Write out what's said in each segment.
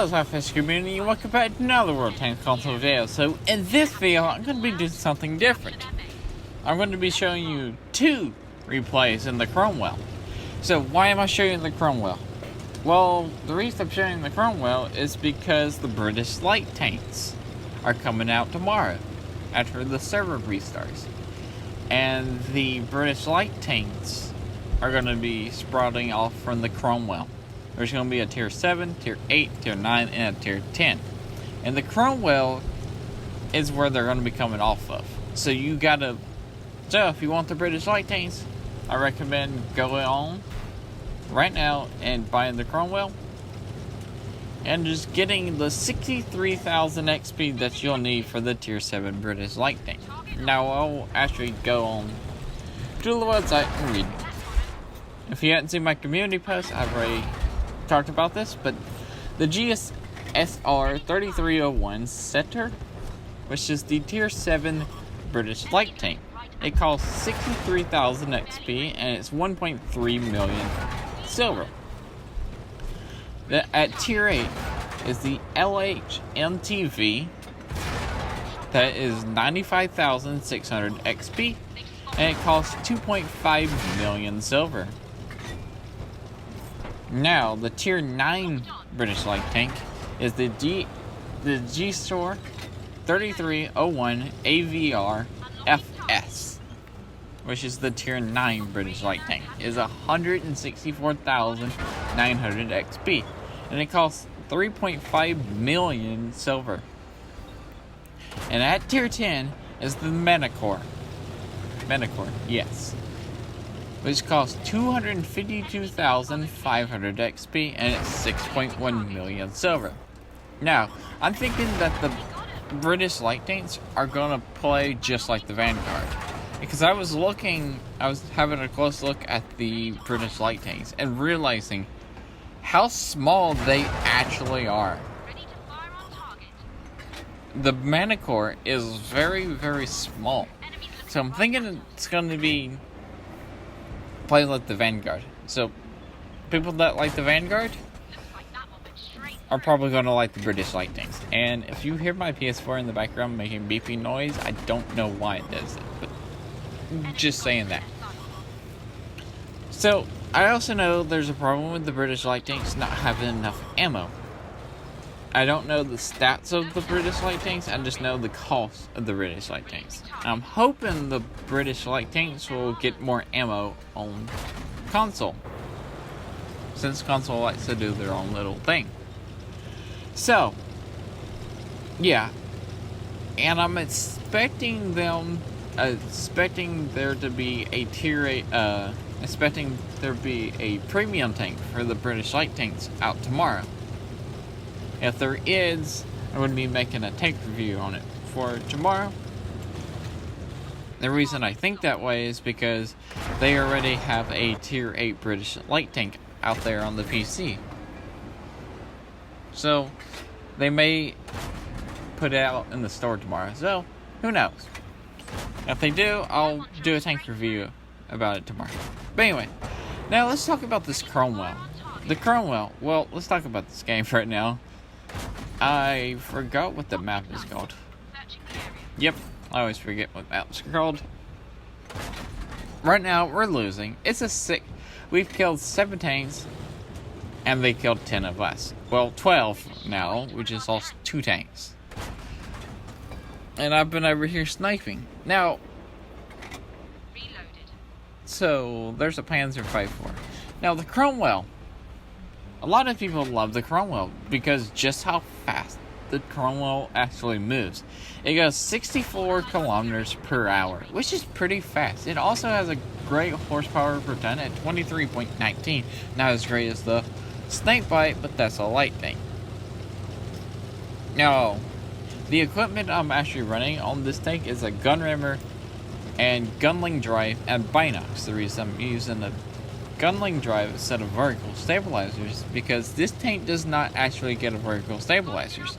Hello SLAPAFISH community, and welcome back to another World Tanks console video. So in this video, I'm going to be doing something different. I'm going to be showing you two replays in the Cromwell. So why am I showing the Cromwell? Well, the reason I'm showing the Cromwell is because the British light tanks are coming out tomorrow after the server restarts. And the British light tanks are going to be sprouting off from the Cromwell. There's going to be a tier 7, tier 8, tier 9, and a tier 10. And the Cromwell is where they're going to be coming off of. So you gotta... So if you want the British light tanks, I recommend going on right now and buying the Cromwell. And just getting the 63,000 XP that you'll need for the tier 7 British light tank. Now I'll actually go on to the website and read. If you hadn't seen my community post, I've already talked about this, but the GSSR 3301 Setter, which is the tier 7 British light tank, it costs 63,000 XP and it's 1.3 million silver. At tier 8 is the LHMTV, that is 95,600 XP and it costs 2.5 million silver. Now, the tier 9 British light tank is the G-Store 3301 AVR FS, which is the tier 9 British light tank. It is 164,900 XP, and it costs 3.5 million silver. And at tier 10 is the Menacor, yes, which costs 252,500 XP and it's 6.1 million silver. Now, I'm thinking that the British light tanks are gonna play just like the Vanguard, because I was having a close look at the British light tanks and realizing how small they actually are. The Menacor is very, very small, so I'm thinking it's gonna be play like the Vanguard. So people that like the Vanguard are probably going to like the British light tanks. And if you hear my PS4 in the background making beeping noise, I don't know why it does it, but just saying that. So I also know there's a problem with the British light tanks not having enough ammo. I don't know the stats of the British light tanks, I just know the cost of the British light tanks. I'm hoping the British light tanks will get more ammo on console, since console likes to do their own little thing. So, yeah, and I'm expecting there to be a tier 8, expecting there to be a premium tank for the British light tanks out tomorrow. If there is, I'm going to be making a tank review on it for tomorrow. The reason I think that way is because they already have a tier 8 British light tank out there on the PC. So, they may put it out in the store tomorrow. So, who knows? If they do, I'll do a tank review about it tomorrow. But anyway, now let's talk about this Cromwell. The Cromwell, well, let's talk about this game right now. I forgot what the map is called. Yep, I always forget what maps are called. Right now, we're losing. It's a we've killed 7 tanks, and they killed 10 of us. Well, 12 now, we just lost 2 tanks. And I've been over here sniping. Now, so there's a Panzer V4. Now, the Cromwell. A lot of people love the Cromwell because just how fast the Cromwell actually moves. It goes 64 kilometers per hour, which is pretty fast. It also has a great horsepower per ton at 23.19. Not as great as the Snakebite, but that's a light tank. Now, the equipment I'm actually running on this tank is a gunrammer and gunling drive and binocs. The reason I'm using a gunling drive instead of vertical stabilizers because this tank does not actually get a vertical stabilizers.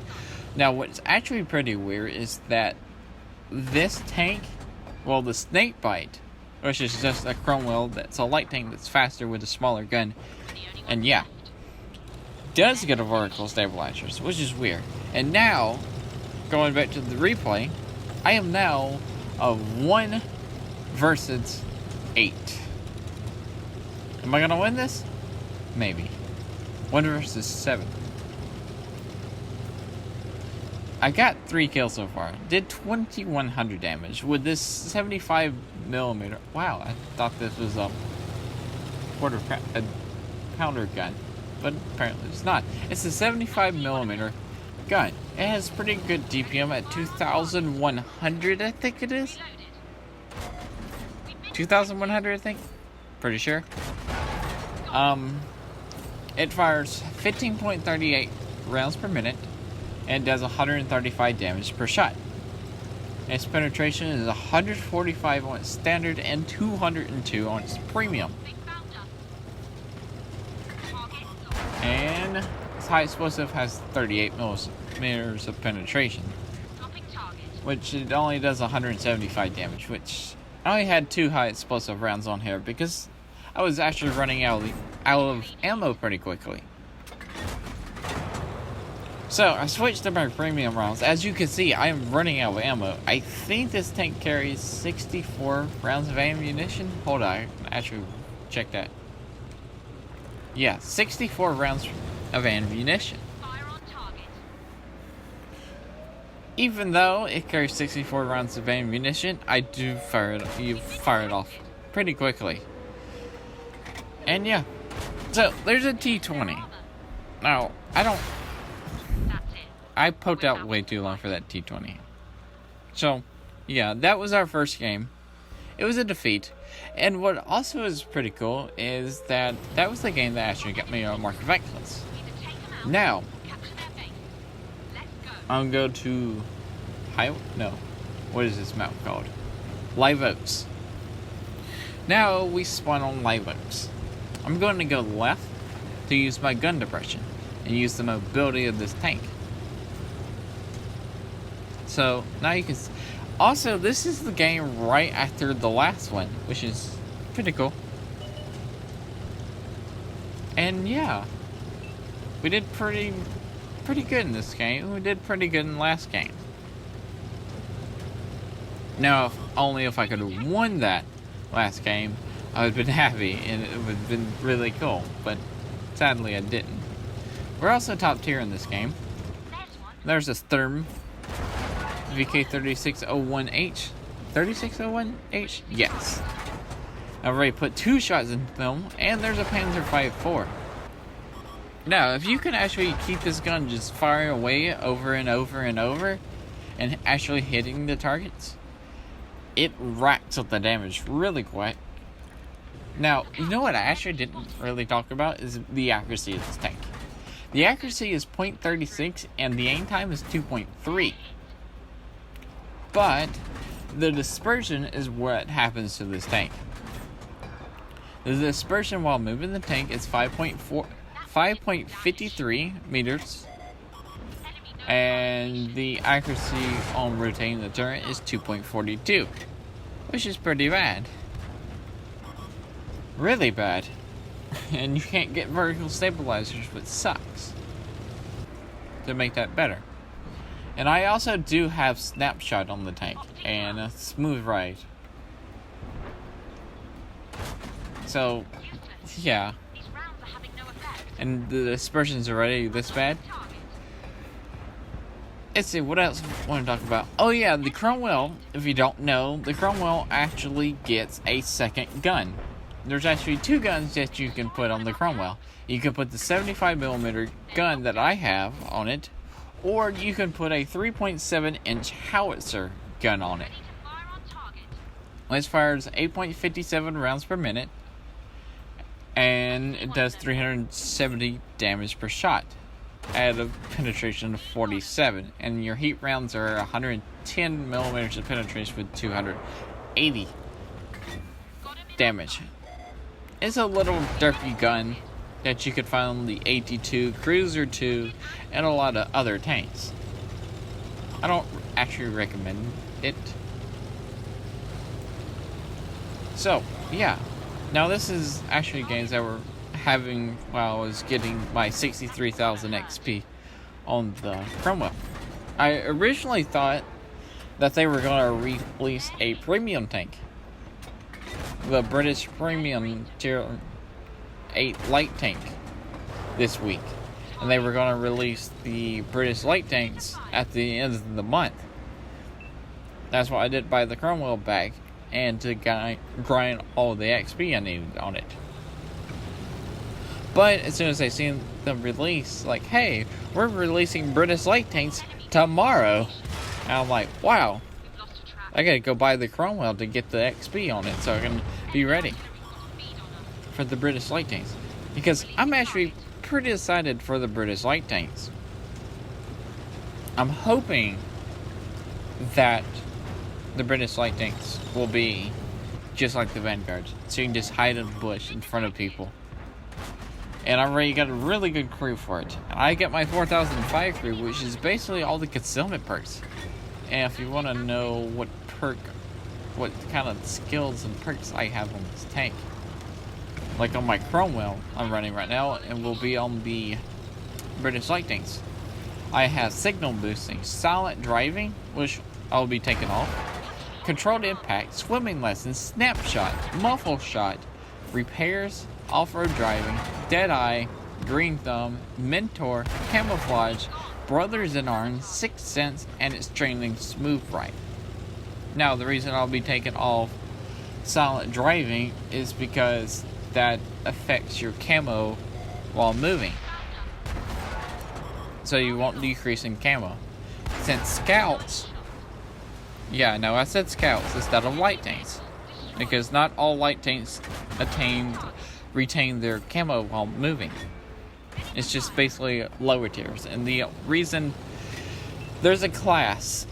Now, what's actually pretty weird is that this tank, well, the Snakebite, which is just a Cromwell that's a light tank that's faster with a smaller gun, and yeah, does get a vertical stabilizers, which is weird. And now, going back to the replay, I am now a 1 versus 8. Am I gonna win this? Maybe. 1 versus 7. I got 3 kills so far. Did 2100 damage with this 75mm. Wow, I thought this was a pounder gun, but apparently it's not. It's a 75mm gun. It has pretty good DPM at 2100, I think it is. 2100, I think. Pretty sure. It fires 15.38 rounds per minute and does 135 damage per shot. Its penetration is 145 on its standard and 202 on its premium. And its high explosive has 38 millimeters of penetration, which it only does 175 damage, which I only had 2 high explosive rounds on here because I was actually running out of ammo pretty quickly. So I switched to my premium rounds. As you can see, I am running out of ammo. I think this tank carries 64 rounds of ammunition. Hold on, I actually check that. Yeah, 64 rounds of ammunition. Even though it carries 64 rounds of ammunition, I do fire it off pretty quickly. And yeah, so there's a T20. Now, I poked out way too long for that T20. So, yeah, that was our first game. It was a defeat. And what also is pretty cool is that was the game that actually got me a Mark of Excellence. Now, I'm going to what is this map called? Live Oaks. Now we spawn on Live Oaks. I'm going to go left to use my gun depression and use the mobility of this tank. So now you can. Also, this is the game right after the last one, which is pretty cool. And yeah, we did pretty good in this game. We did pretty good in the last game. Now, if I could have won that last game, I would have been happy and it would have been really cool. But sadly, I didn't. We're also top tier in this game. There's a Sturm VK3601H. 3601H? Yes. I've already put 2 shots in film, and there's a Panzer V4. Now, if you can actually keep this gun just firing away over and over and over, and actually hitting the targets, it racks up the damage really quick. Now, you know what I actually didn't really talk about is the accuracy of this tank. The accuracy is 0.36, and the aim time is 2.3. But the dispersion is what happens to this tank. The dispersion while moving the tank is 5.53 meters, and the accuracy on rotating the turret is 2.42, which is pretty bad. Really bad. And you can't get vertical stabilizers, which sucks, to make that better. And I also do have snapshot on the tank and a smooth ride. So, yeah. And the dispersion's already this bad. Let's see, what else I want to talk about? Oh yeah, the Cromwell, if you don't know, the Cromwell actually gets a second gun. There's actually 2 guns that you can put on the Cromwell. You can put the 75mm gun that I have on it, or you can put a 3.7-inch howitzer gun on it. This fires 8.57 rounds per minute, and it does 370 damage per shot at a penetration of 47. And your heat rounds are 110 millimeters of penetration with 280 damage. It's a little derpy gun that you could find on the AT-2, Cruiser 2, and a lot of other tanks. I don't actually recommend it. So, yeah. Now this is actually games that while I was getting my 63,000 XP on the Cromwell. I originally thought that they were going to release a premium tank, the British Premium Tier 8 light tank, this week. And they were going to release the British light tanks at the end of the month. That's why I did buy the Cromwell bag, and to grind all the XP I needed on it. But as soon as I seen them release, like, hey, we're releasing British light tanks tomorrow, and I'm like, wow, I gotta go buy the Cromwell to get the XP on it so I can be ready for the British light tanks. Because I'm actually pretty excited for the British light tanks. I'm hoping that the British light tanks will be just like the Vanguards, so you can just hide in a bush in front of people. And I already got a really good crew for it. I get my 4005 crew, which is basically all the concealment perks. And if you want to know what kind of skills and perks I have on this tank, like on my Cromwell I'm running right now, and will be on the British light tanks, I have signal boosting, silent driving, which I'll be taking off, controlled impact, swimming lessons, snapshot, muffle shot, repairs, off-road driving, dead-eye, green thumb, mentor, camouflage, brothers in arms, sixth sense, and its training smooth ride. Now, the reason I'll be taking off silent driving is because that affects your camo while moving, so you won't decrease in camo. Since scouts, yeah, no, I said scouts instead of light tanks, because not all light tanks retain their camo while moving. It's just basically lower tiers. And the reason, there's a subclass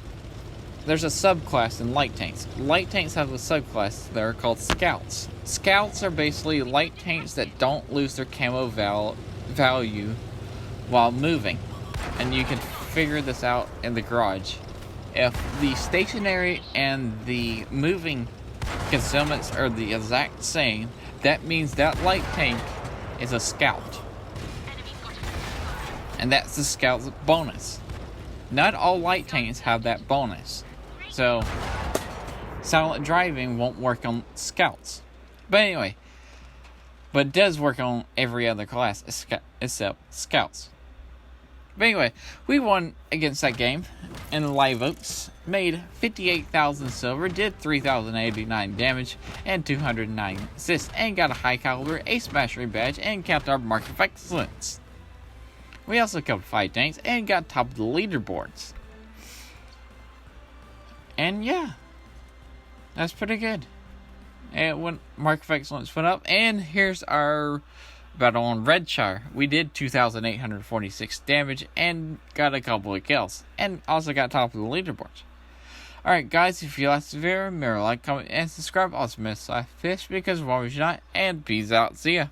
in light tanks. Light tanks have a subclass that are called scouts. Scouts are basically light tanks that don't lose their camo value while moving. And you can figure this out in the garage. If the stationary and the moving concealments are the exact same, that means that light tank is a scout. And that's the scout's bonus. Not all light tanks have that bonus. So, silent driving won't work on scouts. But anyway, but it does work on every other class except scouts. But anyway, we won against that game in live votes, made 58,000 silver, did 3,089 damage, and 209 assists, and got a high caliber ace mastery badge, and capped our mark of excellence. We also killed 5 tanks, and got top of the leaderboards. And yeah, that's pretty good. And when mark of excellence went up, and here's our battle on Redshire. We did 2,846 damage and got a couple of kills, and also got top of the leaderboards. Alright guys, if you like this video, remember like, comment, and subscribe. Also miss SLAPAFISH because why would you not? And peace out. See ya.